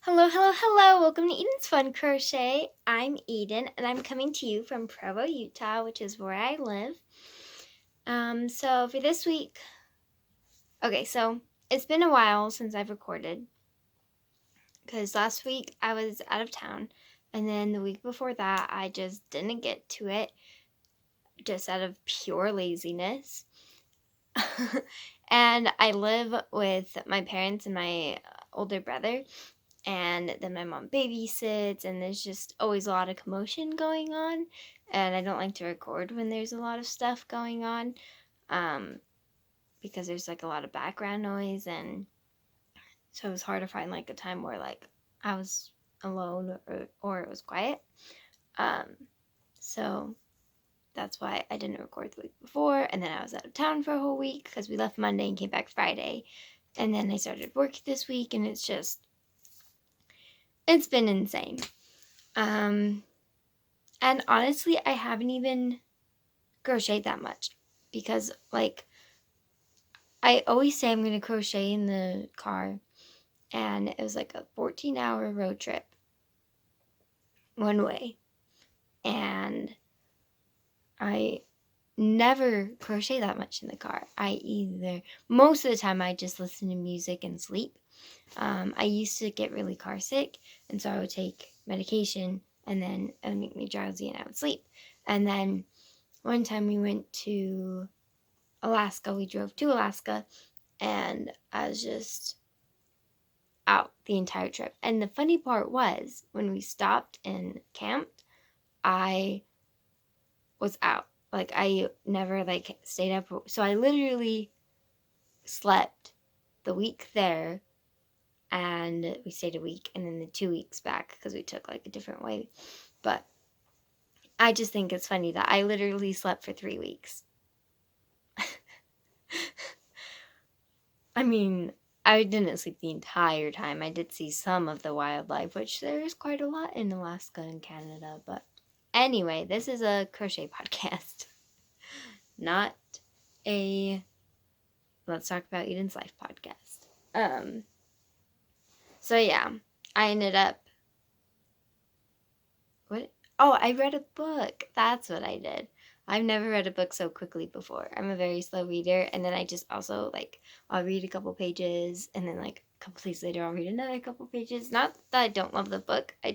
Hello, hello, hello. Welcome to Eden's Fun Crochet. I'm Eden, and I'm coming to you from Provo, Utah, which is where I live. So for this week, so it's been a while since I've recorded, because last week I was out of town, and then the week before that I just didn't get to it, just out of pure laziness. And I live with my parents and my older brother. And then my mom babysits, and there's just always a lot of commotion going on, and I don't like to record when there's a lot of stuff going on, because there's like a lot of background noise, and so it was hard to find like a time where like I was alone or it was quiet. So that's why I didn't record the week before, and then I was out of town for a whole week because we left Monday and came back Friday, and then I started work this week, and it's been insane. And honestly, I haven't even crocheted that much because, like, I always say I'm going to crochet in the car, and it was like a 14-hour road trip one way, and I never crochet that much in the car. Most of the time, I just listen to music and sleep. I used to get really car sick, and so I would take medication, and then it would make me drowsy, and I would sleep. And then one time we went to Alaska. We drove to Alaska, and I was just out the entire trip. And the funny part was, when we stopped and camped, I was out. Like, I never, like, stayed up. So I literally slept the week there, and we stayed a week, and then the 2 weeks back, because we took, like, a different way. But I just think it's funny that I literally slept for 3 weeks. I mean, I didn't sleep the entire time. I did see some of the wildlife, which there is quite a lot in Alaska and Canada. But anyway, this is a crochet podcast, not a Let's Talk About Eden's Life podcast. So yeah, I ended up, what? Oh, I read a book. That's what I did. I've never read a book so quickly before. I'm a very slow reader, and then I just also, like, I'll read a couple pages, and then, like, a couple days later, I'll read another couple pages. Not that I don't love the book, I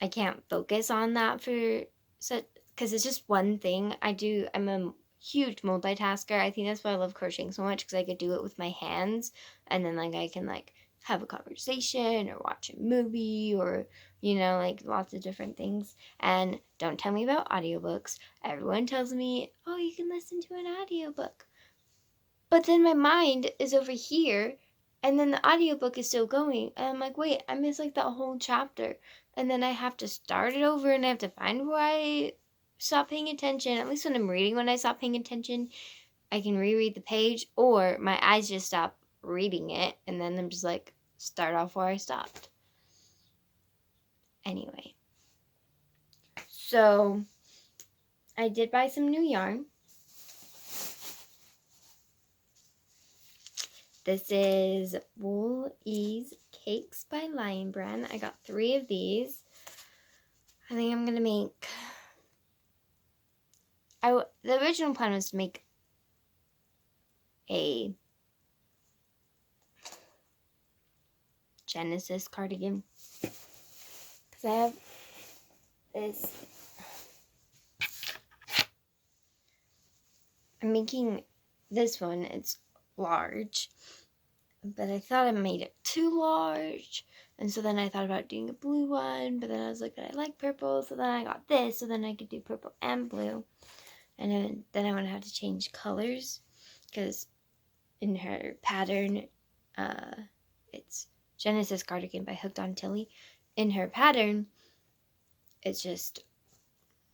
can't focus on that because it's just one thing. I'm a huge multitasker. I think that's why I love crocheting so much, because I could do it with my hands, and then, like, I can, like, have a conversation or watch a movie or, like, lots of different things. And don't tell me about audiobooks. Everyone tells me, oh, you can listen to an audiobook. But then my mind is over here, and then the audiobook is still going. And I'm like, wait, I missed, like, that whole chapter. And then I have to start it over, and I have to find where I stopped paying attention. At least when I'm reading, when I stop paying attention, I can reread the page, or my eyes just stop reading it, and then I'm just like, start off where I stopped. Anyway, so I did buy some new yarn. This is Wool Ease Cakes by Lion Brand. I got 3 of these. I think I'm gonna make, the original plan was to make a Genesis cardigan, because I have this. I'm making this one. It's large, but I thought I made it too large, and so then I thought about doing a blue one, but then I was like, I like purple, so then I got this, so then I could do purple and blue, and then I would have to change colors, because in her pattern, it's Genesis Cardigan by Hooked on Tilly. In her pattern, it's just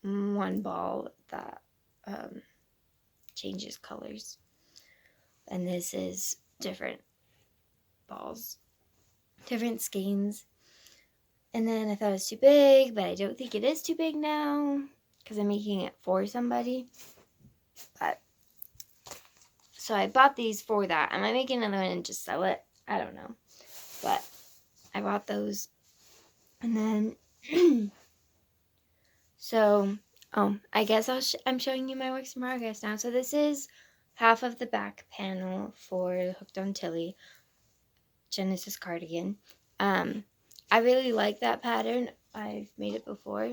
one ball that changes colors, and this is different balls, different skeins. And then I thought it was too big, but I don't think it is too big now, because I'm making it for somebody. But so I bought these for that. I might make another one and just sell it. I don't know. But I bought those. And then, so, I guess I'm showing you my works in progress now. So this is half of the back panel for Hooked on Tilly Genesis cardigan. I really like that pattern. I've made it before.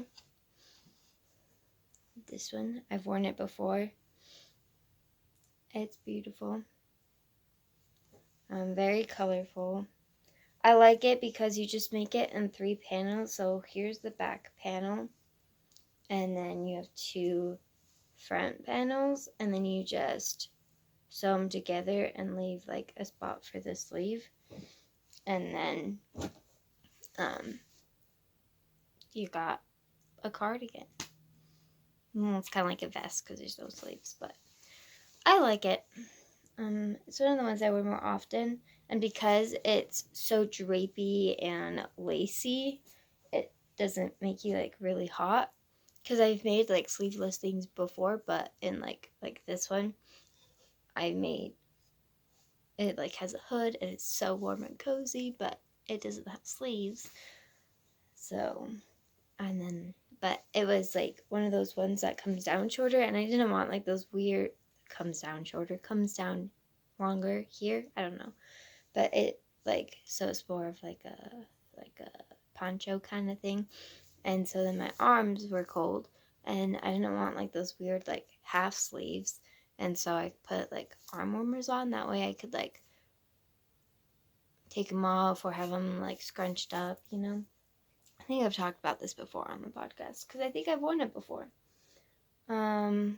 This one, I've worn it before. It's beautiful. Very colorful. I like it because you just make it in 3 panels. So here's the back panel, and then you have 2 front panels, and then you just sew them together and leave like a spot for the sleeve, and then you got a cardigan. It's kind of like a vest because there's no sleeves, but I like it. It's one of the ones I wear more often, and because it's so drapey and lacy, it doesn't make you like really hot. Because I've made like sleeveless things before, but in like this one, I made it like has a hood and it's so warm and cozy, but it doesn't have sleeves. So, and then, but it was like one of those ones that comes down shorter, and I didn't want like those weird comes down shorter, comes down longer here. I don't know, but it like, so it's more of like a poncho kind of thing. And so then my arms were cold, and I didn't want like those weird like half sleeves, and so I put like arm warmers on. That way I could like take them off or have them like scrunched up, you know. I think I've talked about this before on the podcast because I think I've worn it before. So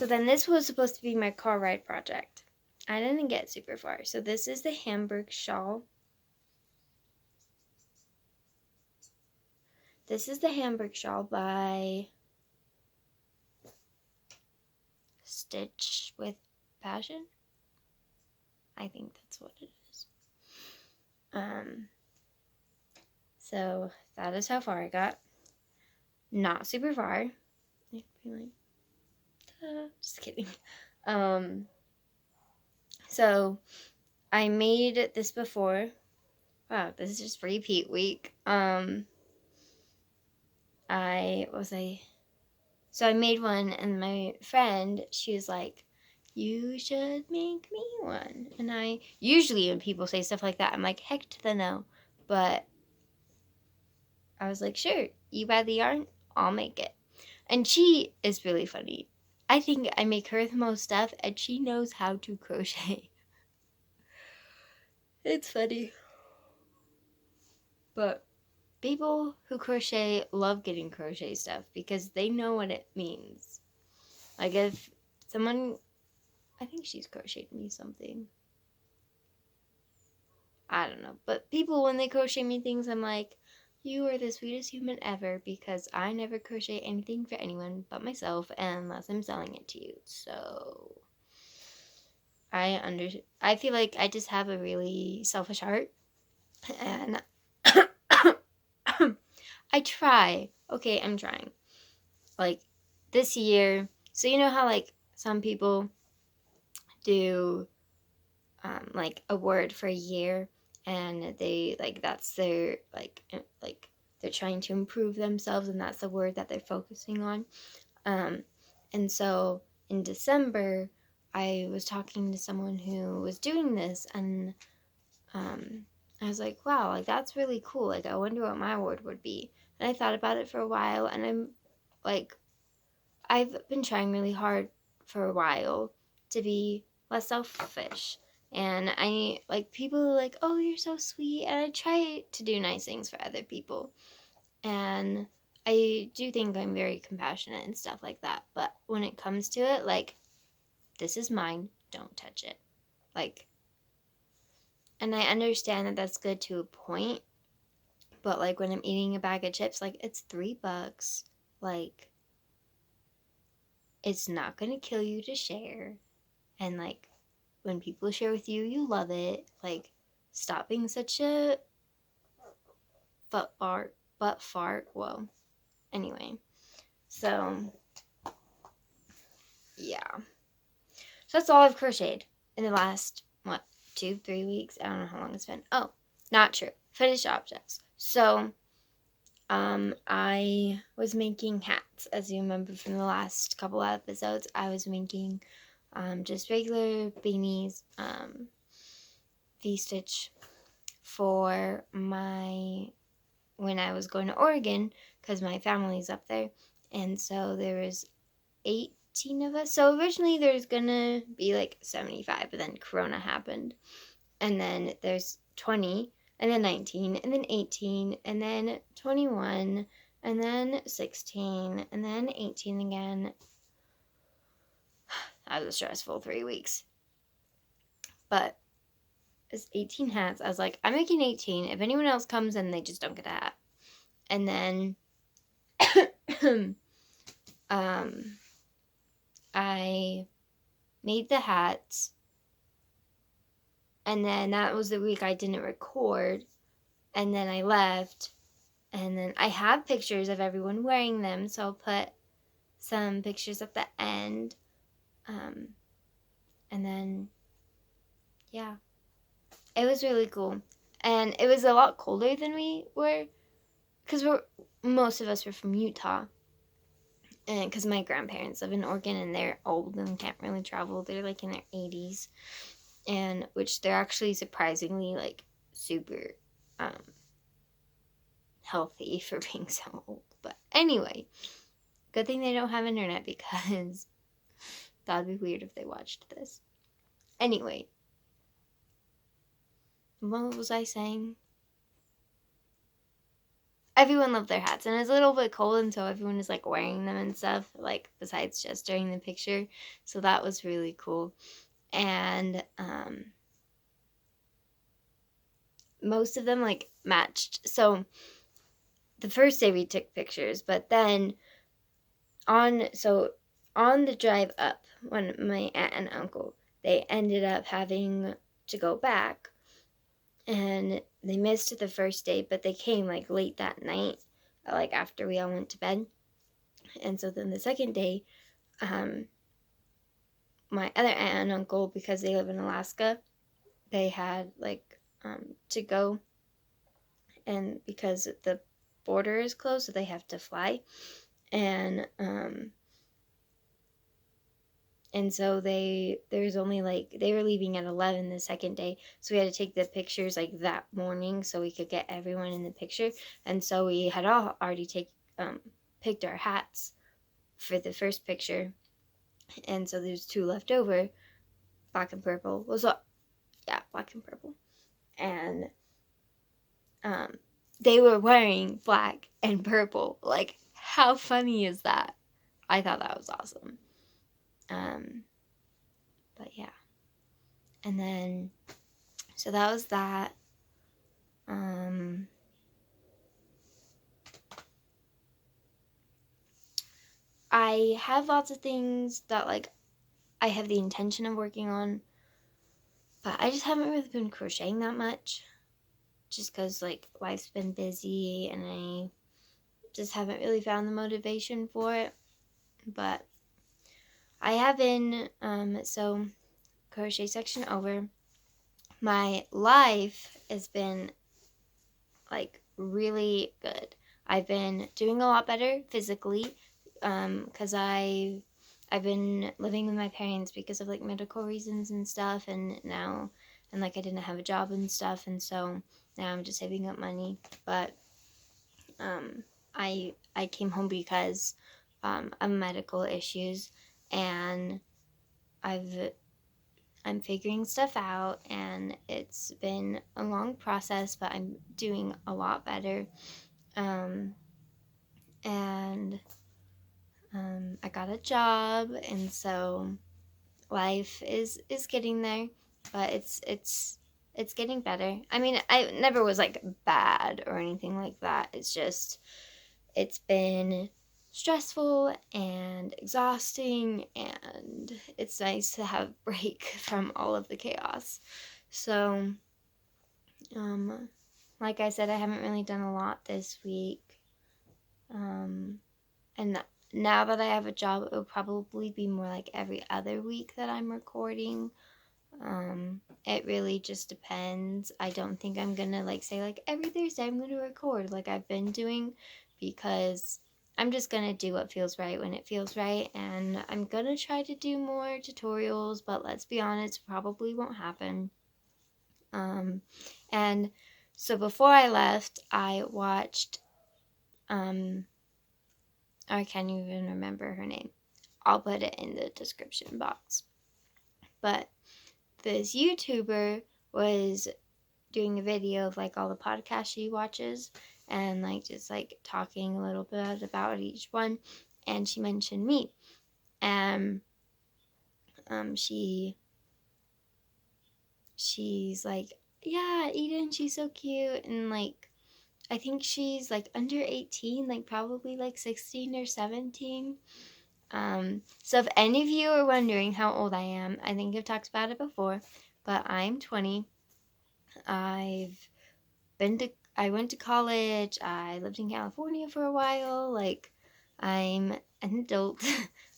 then this was supposed to be my car ride project. I didn't get super far. So this is the Hamburg shawl. This is the Hamburg shawl by Stitch with Passion. I think that's what it is. So that is how far I got. Not super far. Just kidding. So I made this before. Wow, this is just repeat week. So I made one, and my friend, she was like, you should make me one. And I usually, when people say stuff like that, I'm like, heck to the no. But I was like, sure, you buy the yarn, I'll make it. And she is really funny. I think I make her the most stuff, and she knows how to crochet. It's funny. But people who crochet love getting crochet stuff because they know what it means. Like if someone, I think she's crocheted me something. I don't know. But people, when they crochet me things, I'm like, you are the sweetest human ever, because I never crochet anything for anyone but myself unless I'm selling it to you. So I feel like I just have a really selfish heart, and I try. Okay, I'm trying. Like this year, so you know how like some people do like a word for a year, and they like that's their like they're trying to improve themselves, and that's the word that they're focusing on. And so in December, I was talking to someone who was doing this, and I was like, wow, like that's really cool. Like I wonder what my word would be. And I thought about it for a while, and I'm like, I've been trying really hard for a while to be less selfish. And I like people are like, oh, you're so sweet. And I try to do nice things for other people. And I do think I'm very compassionate and stuff like that. But when it comes to it, like, this is mine. Don't touch it. Like, and I understand that that's good to a point. But like when I'm eating a bag of chips, like, it's $3. Like, it's not going to kill you to share. And like when people share with you, you love it. Like, stop being such a butt fart. Whoa. Anyway, so yeah. So that's all I've crocheted in the last 2-3 weeks. I don't know how long it's been. Oh, not true. finished objects. So, I was making hats. As you remember from the last couple episodes, I was making just regular beanies, V-stitch for when I was going to Oregon, because my family's up there. And so there was 18 of us. So originally there's gonna be like 75, but then Corona happened. And then there's 20, and then 19, and then 18, and then 21, and then 16, and then 18 again. That was a stressful 3 weeks. But it's 18 hats. I was like, I'm making 18. If anyone else comes in, they just don't get a hat. And then I made the hats. And then that was the week I didn't record. And then I left. And then I have pictures of everyone wearing them. So I'll put some pictures at the end. And then, yeah. It was really cool. And it was a lot colder than we were. Because most of us were from Utah. And because my grandparents live in Oregon and they're old and can't really travel. They're like in their 80s. And which they're actually surprisingly like super healthy for being so old. But anyway, good thing they don't have internet, because that would be weird if they watched this. Anyway, what was I saying? Everyone loved their hats, and it's a little bit cold, and so everyone is like wearing them and stuff, like besides just during the picture. So that was really cool. And most of them like matched. So the first day we took pictures, but then on the drive up, when my aunt and uncle, they ended up having to go back, and they missed the first day, but they came like late that night, like after we all went to bed. And so then the second day, my other aunt and uncle, because they live in Alaska, they had like to go, and because the border is closed, so they have to fly. And so there's only like, they were leaving at 11 the second day, so we had to take the pictures like that morning so we could get everyone in the picture. And so we had all already picked our hats for the first picture, and so there's 2 left over, black and purple. Well, so yeah, black and purple, and they were wearing black and purple. Like, how funny is that? I thought that was awesome. But yeah. And then, so that was that. I have lots of things that like I have the intention of working on, but I just haven't really been crocheting that much, just because like life's been busy and I just haven't really found the motivation for it. But I have been, so crochet section over. My life has been like really good. I've been doing a lot better physically, because I've been living with my parents because of like medical reasons and stuff, and like I didn't have a job and stuff, and so now I'm just saving up money. But I came home because of medical issues, and I'm figuring stuff out, and it's been a long process, but I'm doing a lot better. And I got a job, and so life is getting there, but it's getting better. I mean, I never was like bad or anything like that. It's just, it's been stressful and exhausting, and it's nice to have a break from all of the chaos. So, like I said, I haven't really done a lot this week. And now that I have a job, it will probably be more like every other week that I'm recording. It really just depends. I don't think I'm gonna like say like every Thursday I'm gonna record like I've been doing, because I'm just gonna do what feels right when it feels right, and I'm gonna try to do more tutorials, but let's be honest, probably won't happen. And so before I left, I watched I can't even remember her name. I'll put it in the description box. But this YouTuber was doing a video of like all the podcasts she watches, and like just like talking a little bit about each one, and she mentioned me. And she's like, yeah, Eden, she's so cute, and like I think she's like under 18, like probably like 16 or 17. So if any of you are wondering how old I am, I think I've talked about it before, but I'm 20. I've I went to college. I lived in California for a while. Like, I'm an adult.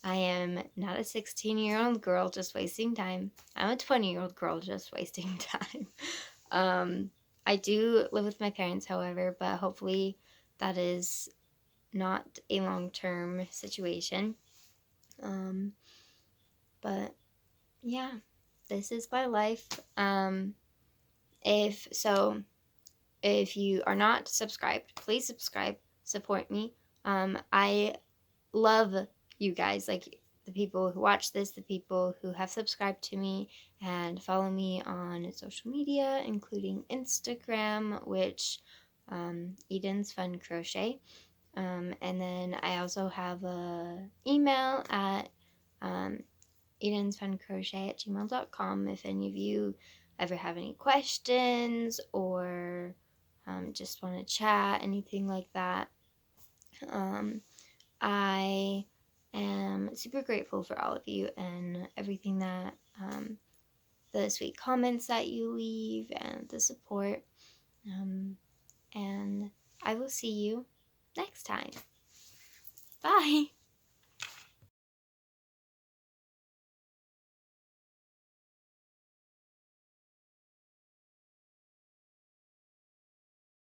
I am not a 16-year-old girl just wasting time. I'm a 20-year-old girl just wasting time. I do live with my parents, however, but hopefully that is not a long-term situation. But yeah, this is my life. If so, if you are not subscribed, please subscribe, support me. I love you guys, like the people who watch this, the people who have subscribed to me and follow me on social media, including Instagram, which Eden's Fun Crochet. And then I also have a email at edensfuncrochet@gmail.com if any of you ever have any questions or just want to chat, anything like that. I am super grateful for all of you and everything that, the sweet comments that you leave and the support. And I will see you next time. Bye.